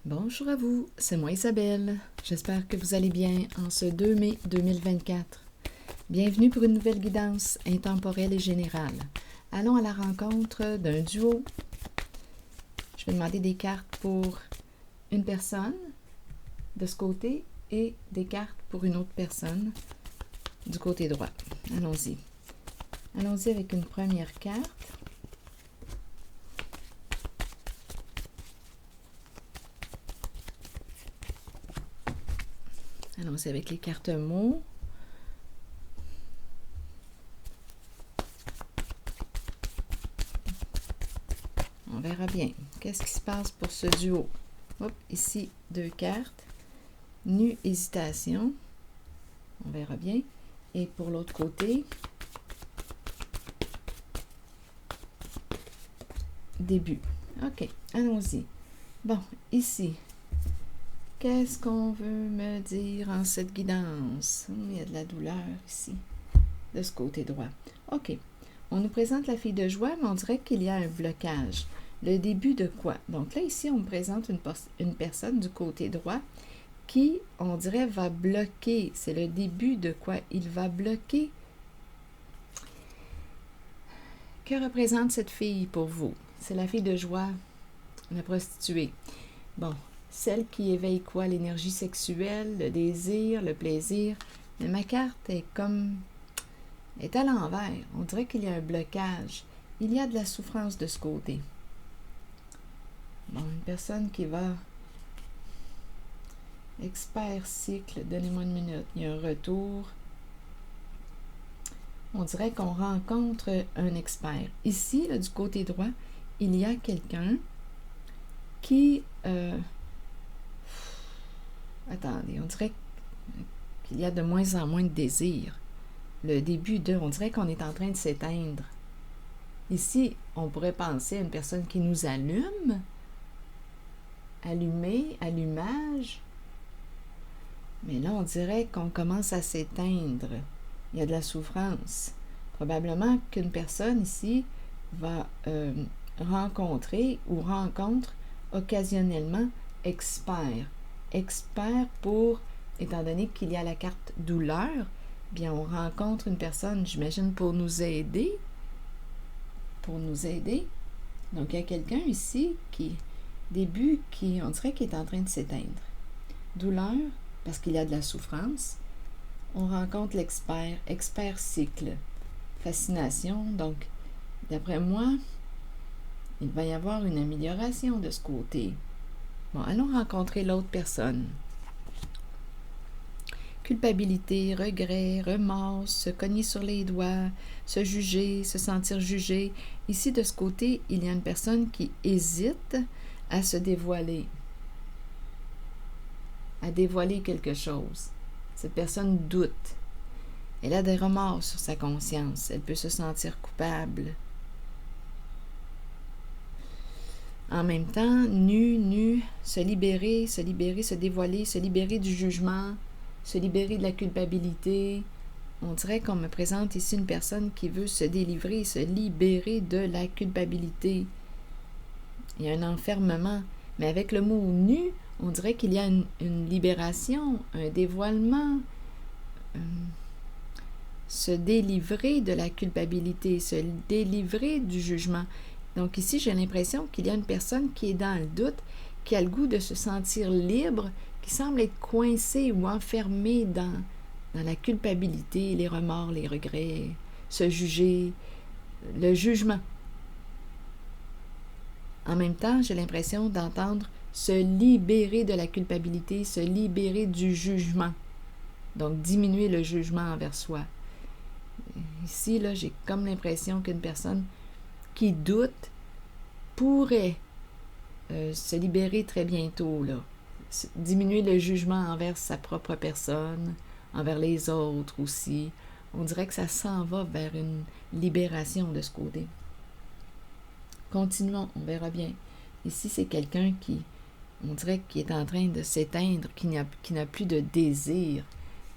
Bonjour à vous, c'est moi Isabelle. J'espère que vous allez bien en ce 2 mai 2024. Bienvenue pour une nouvelle guidance intemporelle et générale. Allons à la rencontre d'un duo. Je vais demander des cartes pour une personne de ce côté et des cartes pour une autre personne du côté droit. Allons-y. Allons-y avec une première carte. Allons-y avec les cartes mots. On verra bien. Qu'est-ce qui se passe pour ce duo? Hop, ici, 2 cartes. Nue, hésitation. On verra bien. Et pour l'autre côté, début. OK, allons-y. Bon, ici, qu'est-ce qu'on veut me dire en cette guidance? Il y a de la douleur ici, de ce côté droit. OK, on nous présente la fille de joie, mais on dirait qu'il y a un blocage. Le début de quoi? Donc là, ici, on me présente une personne du côté droit qui, on dirait, va bloquer. C'est le début de quoi? Il va bloquer. Que représente cette fille pour vous? C'est la fille de joie, la prostituée. Bon, celle qui éveille quoi? L'énergie sexuelle, le désir, le plaisir. Mais ma carte est à l'envers. On dirait qu'il y a un blocage. Il y a de la souffrance de ce côté. Bon, une personne qui va... Expert cycle, donnez-moi une minute. Il y a un retour. On dirait qu'on rencontre un expert. Ici, là, du côté droit, il y a quelqu'un qui... Attendez, on dirait qu'il y a de moins en moins de désir. Le début on dirait qu'on est en train de s'éteindre. Ici, on pourrait penser à une personne qui nous allume, allumé, allumage. Mais là, on dirait qu'on commence à s'éteindre. Il y a de la souffrance. Probablement qu'une personne ici va rencontrer ou rencontre occasionnellement expert. Expert pour, étant donné qu'il y a la carte douleur, bien on rencontre une personne, j'imagine, pour nous aider. Pour nous aider. Donc, il y a quelqu'un ici qui, on dirait qu'il est en train de s'éteindre. Douleur, parce qu'il y a de la souffrance. On rencontre l'expert, expert cycle. Fascination, donc, d'après moi, il va y avoir une amélioration de ce côté. Bon, allons rencontrer l'autre personne. Culpabilité, regret, remords, se cogner sur les doigts, se juger, se sentir jugé. Ici, de ce côté, il y a une personne qui hésite à se dévoiler, à dévoiler quelque chose. Cette personne doute. Elle a des remords sur sa conscience. Elle peut se sentir coupable. En même temps, nu, se libérer, se dévoiler, se libérer du jugement, se libérer de la culpabilité. On dirait qu'on me présente ici une personne qui veut se délivrer, se libérer de la culpabilité. Il y a un enfermement. Mais avec le mot nu, on dirait qu'il y a une libération, un dévoilement. Se délivrer de la culpabilité, se délivrer du jugement. Donc ici, j'ai l'impression qu'il y a une personne qui est dans le doute, qui a le goût de se sentir libre, qui semble être coincée ou enfermée dans la culpabilité, les remords, les regrets, se juger, le jugement. En même temps, j'ai l'impression d'entendre se libérer de la culpabilité, se libérer du jugement. Donc, diminuer le jugement envers soi. Ici, là, j'ai comme l'impression qu'une personne qui doute pourrait se libérer très bientôt, là. Diminuer le jugement envers sa propre personne, envers les autres aussi. On dirait que ça s'en va vers une libération de ce côté. Continuons, on verra bien. Ici, c'est quelqu'un qui, on dirait qu'il est en train de s'éteindre, qui n'a plus de désir.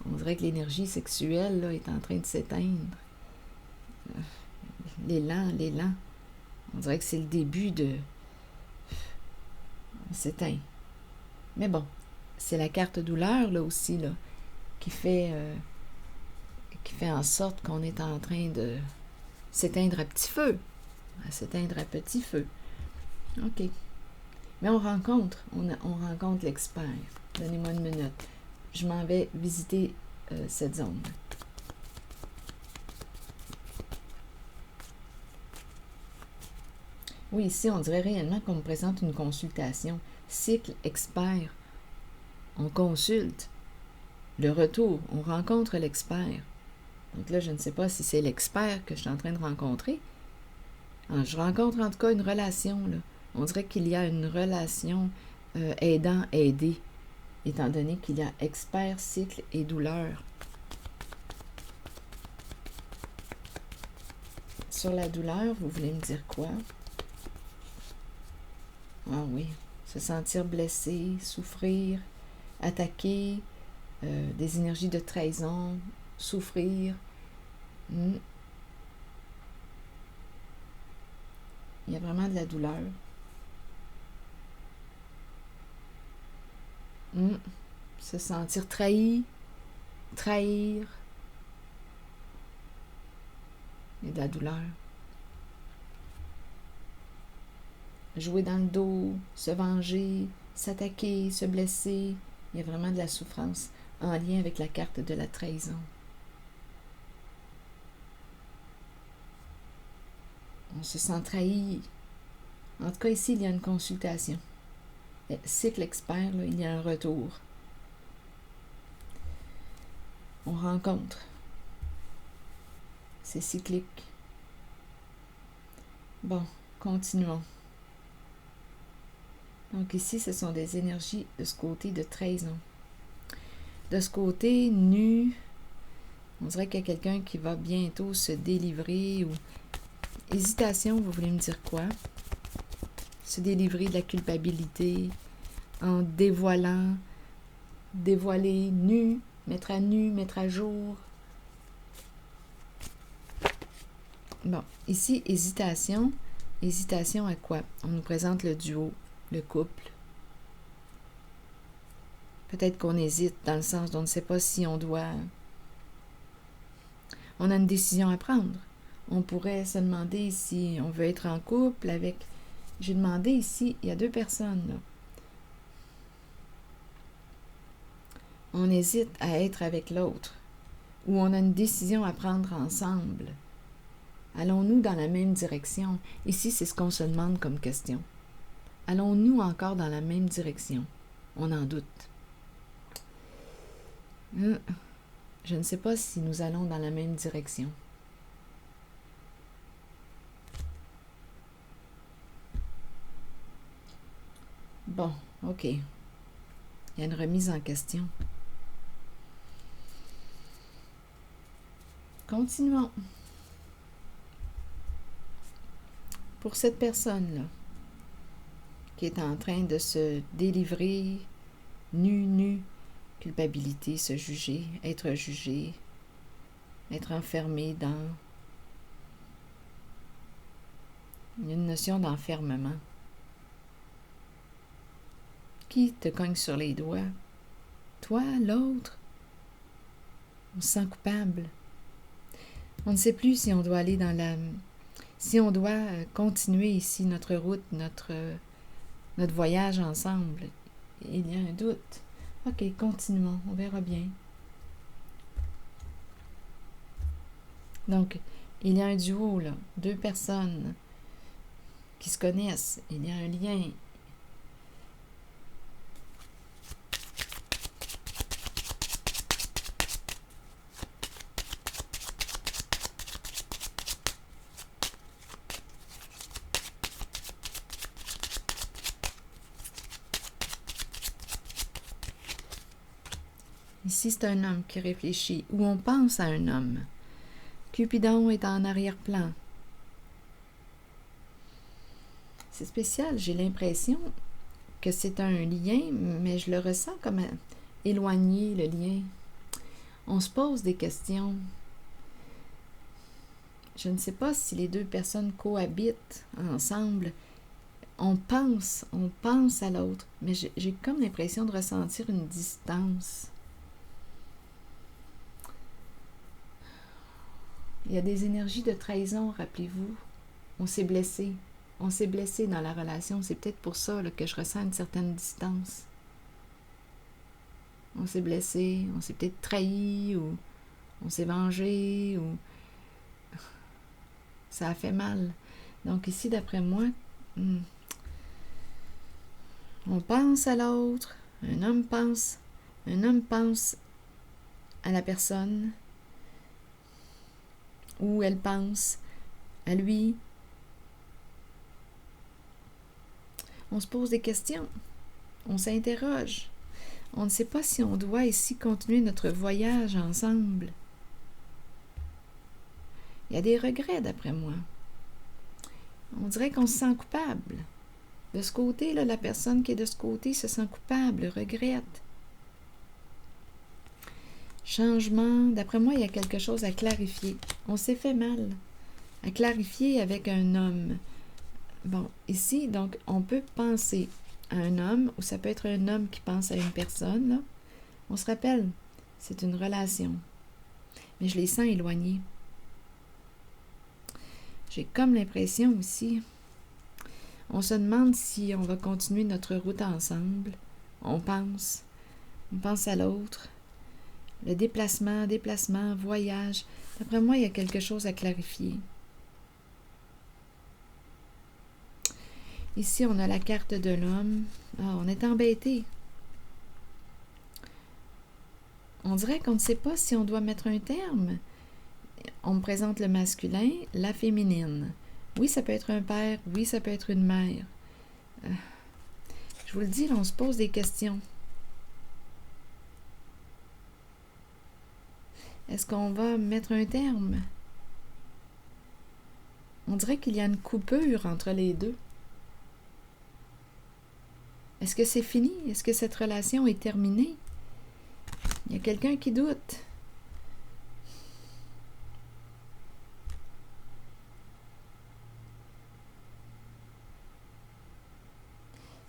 On dirait que l'énergie sexuelle là, est en train de s'éteindre. L'élan. On dirait que c'est le début de... On s'éteint. Mais bon, c'est la carte douleur, là aussi, là, qui fait en sorte qu'on est en train de s'éteindre à petit feu. À s'éteindre à petit feu. OK. Mais on rencontre l'expert. Donnez-moi une minute. Je m'en vais visiter cette zone. Oui, ici, on dirait réellement qu'on me présente une consultation. Cycle expert. On consulte. Le retour, on rencontre l'expert. Donc là, je ne sais pas si c'est l'expert que je suis en train de rencontrer. Alors, je rencontre en tout cas une relation, là. On dirait qu'il y a une relation aidant-aidé, étant donné qu'il y a expert, cycle et douleur. Sur la douleur, vous voulez me dire quoi? Ah oui, se sentir blessé, souffrir, attaquer, des énergies de trahison, souffrir. Il y a vraiment de la douleur. Se sentir trahi, trahir. Il y a de la douleur. Jouer dans le dos, se venger, s'attaquer, se blesser. Il y a vraiment de la souffrance en lien avec la carte de la trahison. On se sent trahi. En tout cas, ici, il y a une consultation. Cycle expert, là, il y a un retour. On rencontre. C'est cyclique. Bon, continuons. Donc ici, ce sont des énergies de ce côté de trahison. De ce côté, nu, on dirait qu'il y a quelqu'un qui va bientôt se délivrer ou... Hésitation, vous voulez me dire quoi? Se délivrer de la culpabilité en dévoilant, dévoiler nu, mettre à jour. Bon, ici, hésitation. Hésitation à quoi? On nous présente le duo, le couple. Peut-être qu'on hésite dans le sens d'on ne sait pas si on doit... On a une décision à prendre. On pourrait se demander si on veut être en couple avec... J'ai demandé ici, il y a 2 personnes, là. On hésite à être avec l'autre. Ou on a une décision à prendre ensemble. Allons-nous dans la même direction? Ici, c'est ce qu'on se demande comme question. Allons-nous encore dans la même direction? On en doute. Je ne sais pas si nous allons dans la même direction. Bon, OK. Il y a une remise en question. Continuons. Pour cette personne-là, qui est en train de se délivrer, nu, culpabilité, se juger, être enfermé dans une notion d'enfermement. Qui te cogne sur les doigts? Toi, l'autre? On se sent coupable. On ne sait plus si on doit aller dans la... Si on doit continuer ici notre route, notre voyage ensemble. Il y a un doute. OK, continuons, on verra bien. Donc, il y a un duo, là, 2 personnes qui se connaissent. Il y a un lien. Ici, c'est un homme qui réfléchit, ou on pense à un homme. Cupidon est en arrière-plan. C'est spécial, j'ai l'impression que c'est un lien, mais je le ressens comme éloigné, le lien. On se pose des questions. Je ne sais pas si les 2 personnes cohabitent ensemble. on pense à l'autre, mais j'ai comme l'impression de ressentir une distance. Il y a des énergies de trahison, rappelez-vous. On s'est blessé dans la relation. C'est peut-être pour ça là, que je ressens une certaine distance. On s'est blessé, on s'est peut-être trahi, ou on s'est vengé, ou ça a fait mal. Donc ici, d'après moi, on pense à l'autre, un homme pense à la personne, ou elle pense à lui. On se pose des questions, on s'interroge. On ne sait pas si on doit ici continuer notre voyage ensemble. Il y a des regrets, d'après moi. On dirait qu'on se sent coupable. De ce côté, là, la personne qui est de ce côté se sent coupable, regrette. Changement, d'après moi, il y a quelque chose à clarifier. On s'est fait mal à clarifier avec un homme. Bon, ici, donc, on peut penser à un homme, ou ça peut être un homme qui pense à une personne, là. On se rappelle, c'est une relation. Mais je les sens éloignés. J'ai comme l'impression aussi, on se demande si on va continuer notre route ensemble. On pense à l'autre. Le déplacement, voyage. D'après moi, il y a quelque chose à clarifier. Ici, on a la carte de l'homme. Ah, on est embêté. On dirait qu'on ne sait pas si on doit mettre un terme. On me présente le masculin, la féminine. Oui, ça peut être un père, oui, ça peut être une mère. Je vous le dis, là, on se pose des questions. Est-ce qu'on va mettre un terme? On dirait qu'il y a une coupure entre les deux. Est-ce que c'est fini? Est-ce que cette relation est terminée? Il y a quelqu'un qui doute.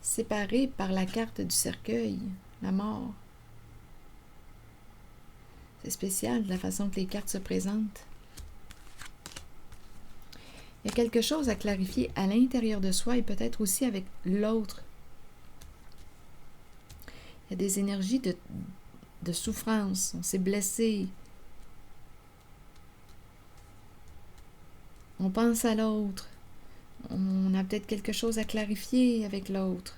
Séparé par la carte du cercueil, la mort. C'est spécial de la façon que les cartes se présentent. Il y a quelque chose à clarifier à l'intérieur de soi et peut-être aussi avec l'autre. Il y a des énergies de souffrance. On s'est blessé. On pense à l'autre. On a peut-être quelque chose à clarifier avec l'autre.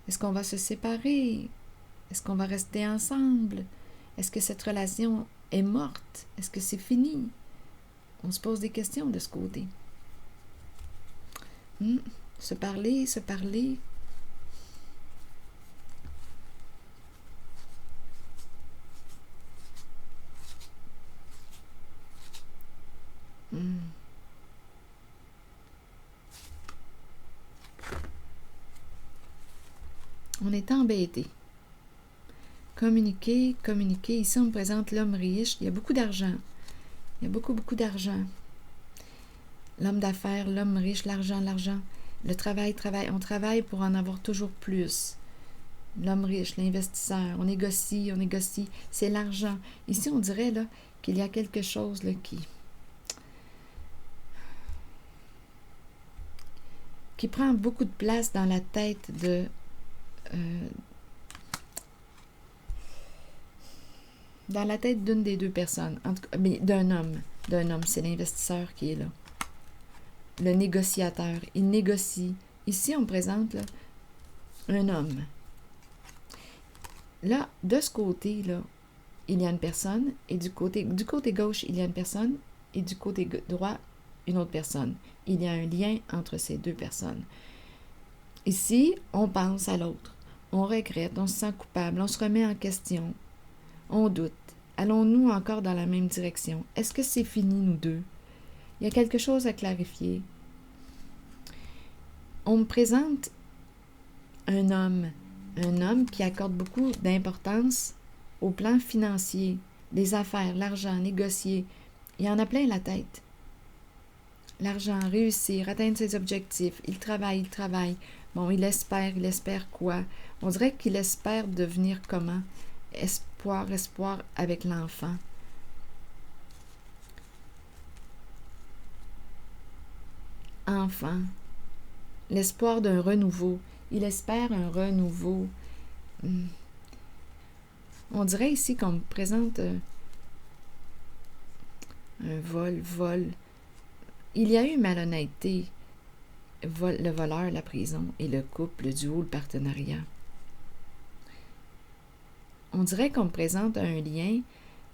Est-ce qu'on va se séparer? Est-ce qu'on va rester ensemble? Est-ce que cette relation est morte? Est-ce que c'est fini? On se pose des questions de ce côté. Se parler. On est embêté. Communiquer. Ici, on me présente l'homme riche. Il y a beaucoup d'argent. Il y a beaucoup d'argent. L'homme d'affaires, l'homme riche, l'argent. Le travail. On travaille pour en avoir toujours plus. L'homme riche, l'investisseur. On négocie. C'est l'argent. Ici, on dirait là qu'il y a quelque chose là, qui prend beaucoup de place dans la tête de dans la tête d'une des deux personnes, en tout cas, mais d'un homme, c'est l'investisseur qui est là. Le négociateur, il négocie. Ici, on présente là, un homme. Là, de ce côté-là, il y a une personne, et du côté gauche, il y a une personne, et du côté droit, une autre personne. Il y a un lien entre ces deux personnes. Ici, on pense à l'autre. On regrette, on se sent coupable, on se remet en question. On doute. Allons-nous encore dans la même direction? Est-ce que c'est fini, nous deux? Il y a quelque chose à clarifier. On me présente un homme qui accorde beaucoup d'importance au plan financier, les affaires, l'argent, négocier. Il y en a plein la tête. l'argent, réussir, atteindre ses objectifs. Il travaille. Bon, il espère quoi? On dirait qu'il espère devenir comment? Espoir avec l'enfant. Enfant. L'espoir d'un renouveau. Il espère un renouveau. On dirait ici qu'on me présente un vol. Il y a eu malhonnêteté. Le voleur, la prison, et le couple, le duo, le partenariat. On dirait qu'on me présente un lien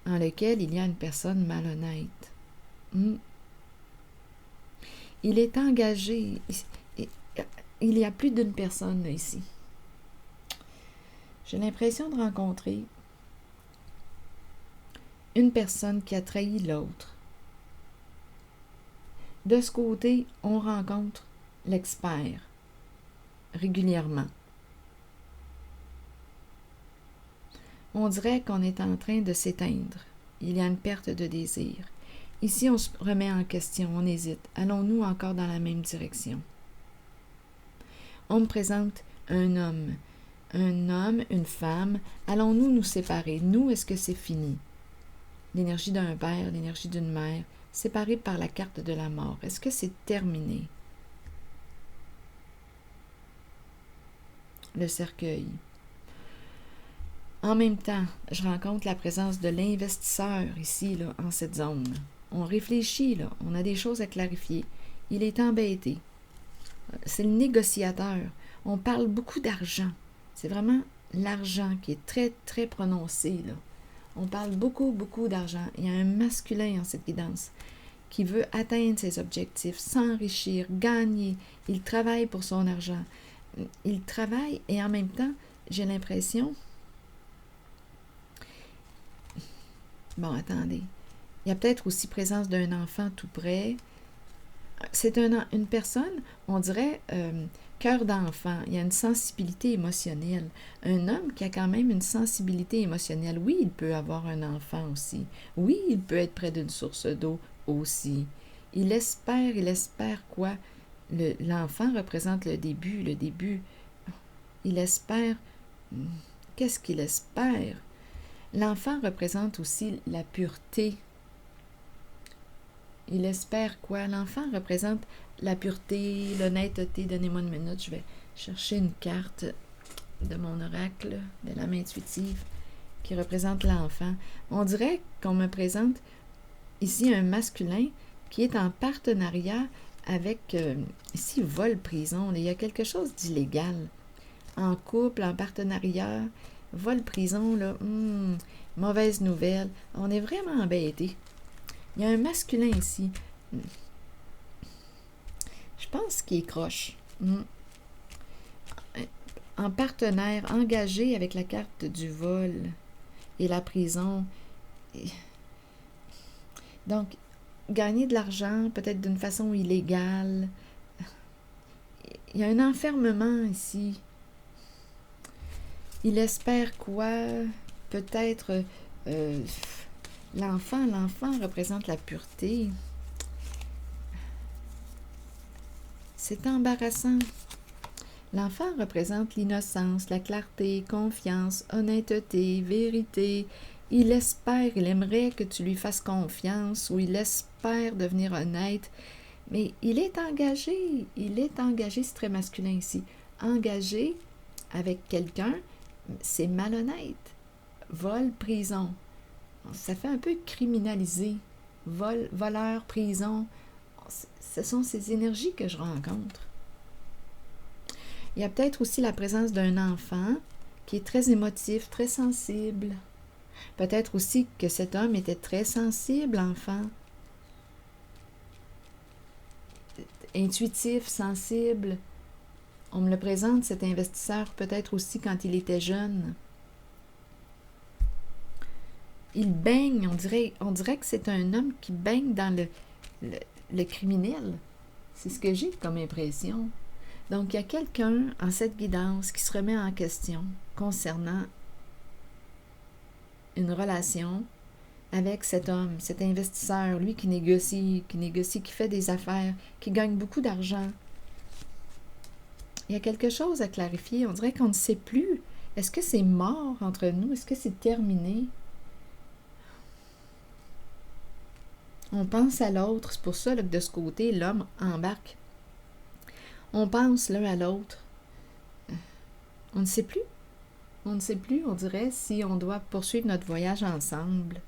en lequel il y a une personne malhonnête. Il est engagé. Il y a plus d'une personne là, ici. J'ai l'impression de rencontrer une personne qui a trahi l'autre. De ce côté, on rencontre l'expert régulièrement. On dirait qu'on est en train de s'éteindre. Il y a une perte de désir. Ici, on se remet en question, on hésite. Allons-nous encore dans la même direction? On me présente un homme, une femme. Allons-nous nous séparer? Nous, est-ce que c'est fini? L'énergie d'un père, l'énergie d'une mère, séparés par la carte de la mort. Est-ce que c'est terminé? Le cercueil. En même temps, je rencontre la présence de l'investisseur ici, là, en cette zone. On réfléchit, là, on a des choses à clarifier. Il est embêté. C'est le négociateur. On parle beaucoup d'argent. C'est vraiment l'argent qui est très, très prononcé, là. On parle beaucoup, beaucoup d'argent. Il y a un masculin en cette guidance qui veut atteindre ses objectifs, s'enrichir, gagner. Il travaille pour son argent. Il travaille et en même temps, j'ai l'impression... Bon, attendez. Il y a peut-être aussi présence d'un enfant tout près. C'est une personne, on dirait, cœur d'enfant. Il y a une sensibilité émotionnelle. Un homme qui a quand même une sensibilité émotionnelle. Oui, il peut avoir un enfant aussi. Oui, il peut être près d'une source d'eau aussi. Il espère quoi? L'enfant représente le début. Il espère... Qu'est-ce qu'il espère? L'enfant représente aussi la pureté. Il espère quoi? L'enfant représente la pureté, l'honnêteté. Donnez-moi une minute, je vais chercher une carte de mon oracle, de l'âme intuitive, qui représente l'enfant. On dirait qu'on me présente ici un masculin qui est en partenariat avec, ici, vol, prison. Il y a quelque chose d'illégal. En couple, en partenariat, vol, prison, là, mauvaise nouvelle. On est vraiment embêtés. Il y a un masculin ici. Je pense qu'il est croche. En partenaire, engagé avec la carte du vol et la prison. Donc, gagner de l'argent, peut-être d'une façon illégale. Il y a un enfermement ici. Il espère quoi? Peut-être l'enfant représente la pureté. C'est embarrassant. L'enfant représente l'innocence, la clarté, confiance, honnêteté, vérité. Il espère, il aimerait que tu lui fasses confiance ou il espère devenir honnête. Mais il est engagé, c'est très masculin ici. Engagé avec quelqu'un, c'est malhonnête. Vol, prison. Ça fait un peu criminalisé. Voleur, prison. Ce sont ces énergies que je rencontre. Il y a peut-être aussi la présence d'un enfant qui est très émotif, très sensible. Peut-être aussi que cet homme était très sensible, enfant. Intuitif, sensible. On me le présente, cet investisseur, peut-être aussi quand il était jeune. Il baigne, on dirait que c'est un homme qui baigne dans le criminel. C'est ce que j'ai comme impression. Donc, il y a quelqu'un en cette guidance qui se remet en question concernant une relation avec cet homme, cet investisseur, lui qui négocie, qui fait des affaires, qui gagne beaucoup d'argent. Il y a quelque chose à clarifier. On dirait qu'on ne sait plus. Est-ce que c'est mort entre nous? Est-ce que c'est terminé? On pense à l'autre. C'est pour ça là, que de ce côté, l'homme embarque. On pense l'un à l'autre. On ne sait plus. On ne sait plus, on dirait, si on doit poursuivre notre voyage ensemble.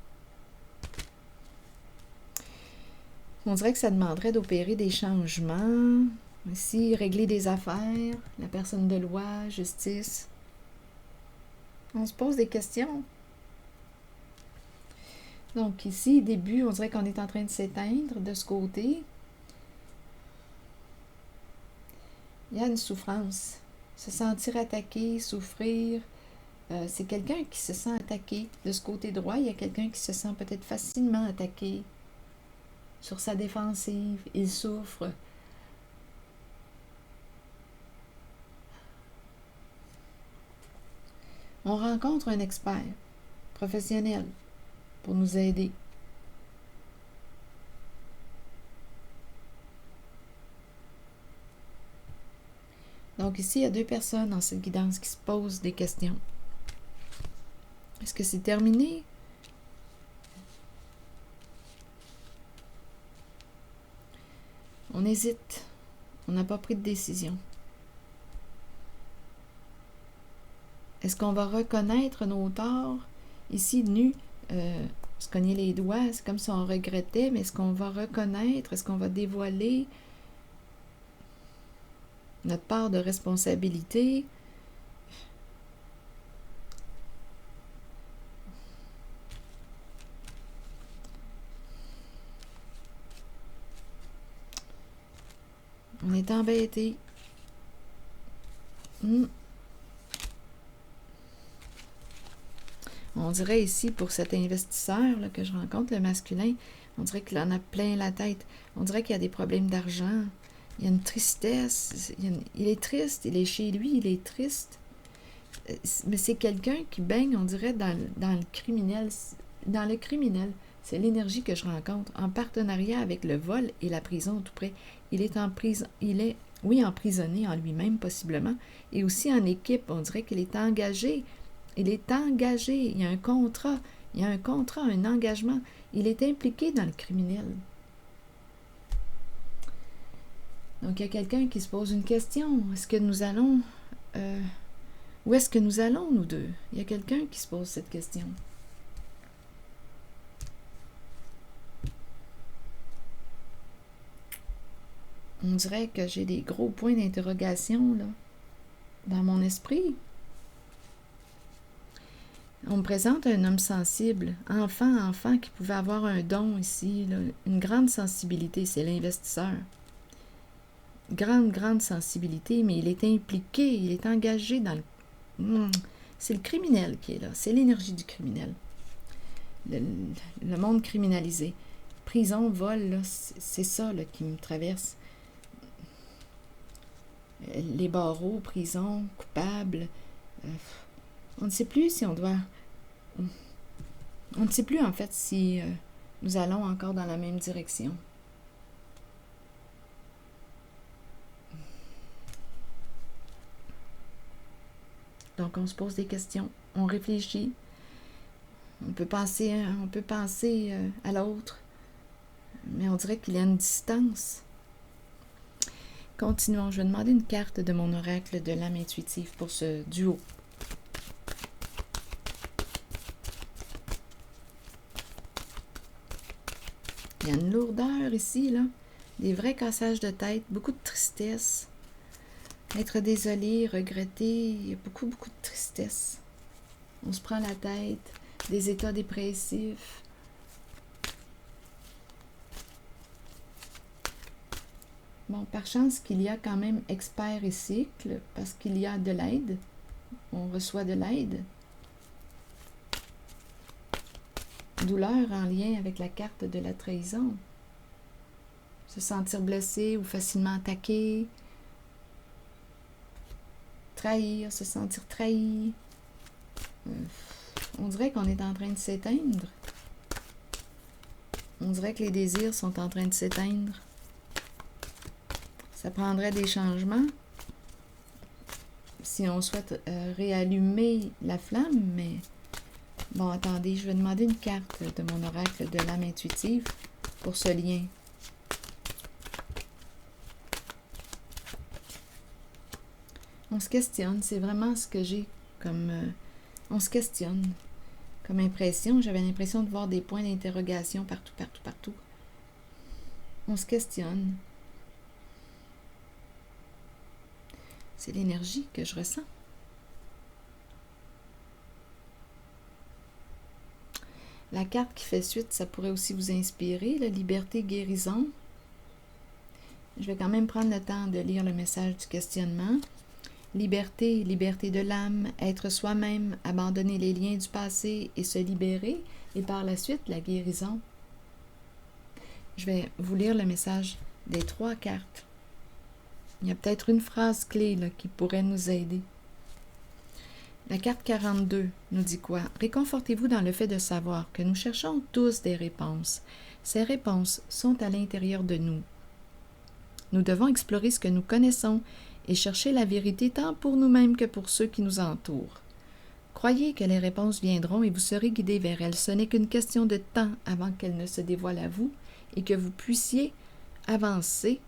On dirait que ça demanderait d'opérer des changements. Ici, régler des affaires, la personne de loi, justice. On se pose des questions. Donc ici, début, on dirait qu'on est en train de s'éteindre de ce côté. Il y a une souffrance. Se sentir attaqué, souffrir. C'est quelqu'un qui se sent attaqué. De ce côté droit, il y a quelqu'un qui se sent peut-être facilement attaqué. Sur sa défensive, il souffre. On rencontre un expert professionnel pour nous aider. Donc ici, il y a deux personnes dans cette guidance qui se posent des questions. Est-ce que c'est terminé? On hésite. On n'a pas pris de décision. Est-ce qu'on va reconnaître nos torts? Ici, nu, se cogner les doigts, c'est comme si on regrettait, mais est-ce qu'on va reconnaître? Est-ce qu'on va dévoiler notre part de responsabilité? On est embêté. On dirait ici, pour cet investisseur là, que je rencontre, le masculin, on dirait qu'il en a plein la tête. On dirait qu'il y a des problèmes d'argent. Il y a une tristesse. Il est triste. Il est chez lui. Il est triste. Mais c'est quelqu'un qui baigne, on dirait, dans le criminel. Dans le criminel. C'est l'énergie que je rencontre. En partenariat avec le vol et la prison tout près. Il est en prison. Il est, oui, emprisonné en lui-même, possiblement. Et aussi en équipe. On dirait qu'il est engagé. Il est engagé, il y a un contrat, un engagement. Il est impliqué dans le criminel. Donc, il y a quelqu'un qui se pose une question. Est-ce que nous allons... où est-ce que nous allons, nous deux? Il y a quelqu'un qui se pose cette question. On dirait que j'ai des gros points d'interrogation, là, dans mon esprit. On me présente un homme sensible, enfant, qui pouvait avoir un don ici, là, une grande sensibilité, c'est l'investisseur. Grande sensibilité, mais il est impliqué, il est engagé dans le... C'est le criminel qui est là, c'est l'énergie du criminel. Le monde criminalisé. Prison, vol, là, c'est ça là, qui me traverse. Les barreaux, prison, coupable... on ne sait plus si on doit... On ne sait plus, en fait, si nous allons encore dans la même direction. Donc, on se pose des questions. On réfléchit. On peut penser à l'autre. Mais on dirait qu'il y a une distance. Continuons. Je vais demander une carte de mon oracle de l'âme intuitive pour ce duo. Il y a une lourdeur ici, là. Des vrais cassages de tête, beaucoup de tristesse. Être désolé, regretter, il y a beaucoup de tristesse. On se prend la tête, des états dépressifs. Bon, par chance qu'il y a quand même expert et cycle, parce qu'il y a de l'aide. On reçoit de l'aide. Douleur en lien avec la carte de la trahison. Se sentir blessé ou facilement attaqué. Trahir, se sentir trahi. On dirait qu'on est en train de s'éteindre. On dirait que les désirs sont en train de s'éteindre. Ça prendrait des changements si on souhaite réallumer la flamme, mais bon, attendez, je vais demander une carte de mon oracle de l'âme intuitive pour ce lien. On se questionne, c'est vraiment ce que j'ai comme... on se questionne comme impression. J'avais l'impression de voir des points d'interrogation partout, partout, partout. On se questionne. C'est l'énergie que je ressens. La carte qui fait suite, ça pourrait aussi vous inspirer, la liberté guérison. Je vais quand même prendre le temps de lire le message du questionnement. Liberté, liberté de l'âme, être soi-même, abandonner les liens du passé et se libérer. Et par la suite, la guérison. Je vais vous lire le message des 3 cartes. Il y a peut-être une phrase clé là, qui pourrait nous aider. La carte 42 nous dit quoi? Réconfortez-vous dans le fait de savoir que nous cherchons tous des réponses. Ces réponses sont à l'intérieur de nous. Nous devons explorer ce que nous connaissons et chercher la vérité tant pour nous-mêmes que pour ceux qui nous entourent. Croyez que les réponses viendront et vous serez guidés vers elles. Ce n'est qu'une question de temps avant qu'elles ne se dévoilent à vous et que vous puissiez avancer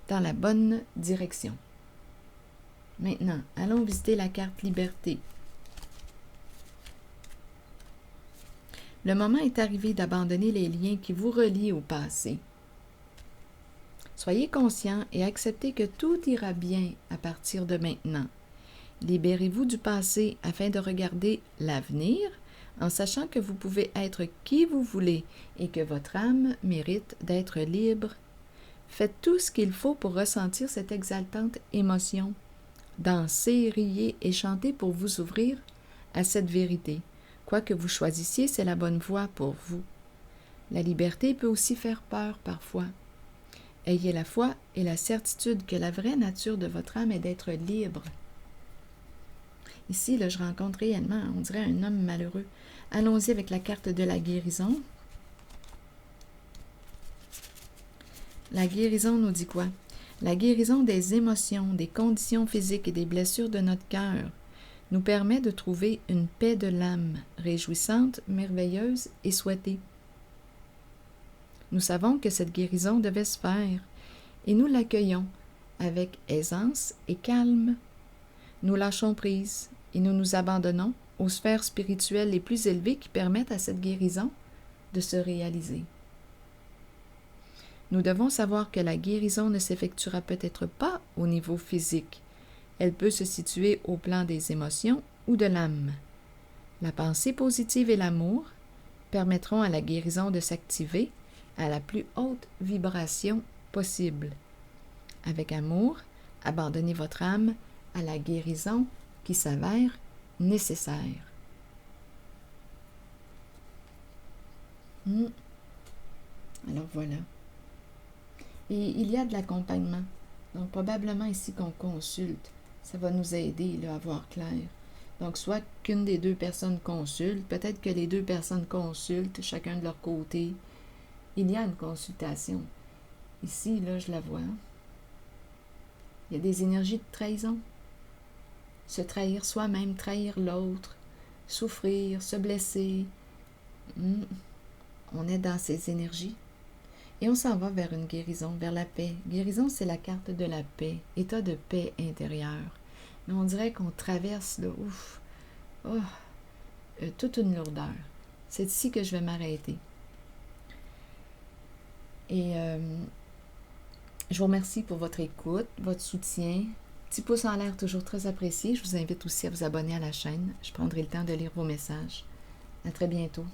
dans la bonne direction. Maintenant, allons visiter la carte Liberté. Le moment est arrivé d'abandonner les liens qui vous relient au passé. Soyez conscient et acceptez que tout ira bien à partir de maintenant. Libérez-vous du passé afin de regarder l'avenir en sachant que vous pouvez être qui vous voulez et que votre âme mérite d'être libre. Faites tout ce qu'il faut pour ressentir cette exaltante émotion. Dansez, riez et chantez pour vous ouvrir à cette vérité. Quoi que vous choisissiez, c'est la bonne voie pour vous. La liberté peut aussi faire peur parfois. Ayez la foi et la certitude que la vraie nature de votre âme est d'être libre. Ici, là, je rencontre réellement, on dirait un homme malheureux. Allons-y avec la carte de la guérison. La guérison nous dit quoi? La guérison des émotions, des conditions physiques et des blessures de notre cœur nous permet de trouver une paix de l'âme, réjouissante, merveilleuse et souhaitée. Nous savons que cette guérison devait se faire et nous l'accueillons avec aisance et calme. Nous lâchons prise et nous nous abandonnons aux sphères spirituelles les plus élevées qui permettent à cette guérison de se réaliser. Nous devons savoir que la guérison ne s'effectuera peut-être pas au niveau physique. Elle peut se situer au plan des émotions ou de l'âme. La pensée positive et l'amour permettront à la guérison de s'activer à la plus haute vibration possible. Avec amour, abandonnez votre âme à la guérison qui s'avère nécessaire. Alors voilà. Et il y a de l'accompagnement. Donc, probablement ici qu'on consulte. Ça va nous aider là, à voir clair. Donc, soit qu'une des 2 personnes consulte, peut-être que les 2 personnes consultent, chacun de leur côté. Il y a une consultation. Ici, là, je la vois. Il y a des énergies de trahison. Se trahir soi-même, trahir l'autre, souffrir, se blesser. On est dans ces énergies. Et on s'en va vers une guérison, vers la paix. Guérison, c'est la carte de la paix, état de paix intérieure. Mais on dirait qu'on traverse, là, toute une lourdeur. C'est ici que je vais m'arrêter. Et je vous remercie pour votre écoute, votre soutien. Petit pouce en l'air, toujours très apprécié. Je vous invite aussi à vous abonner à la chaîne. Je prendrai le temps de lire vos messages. À très bientôt.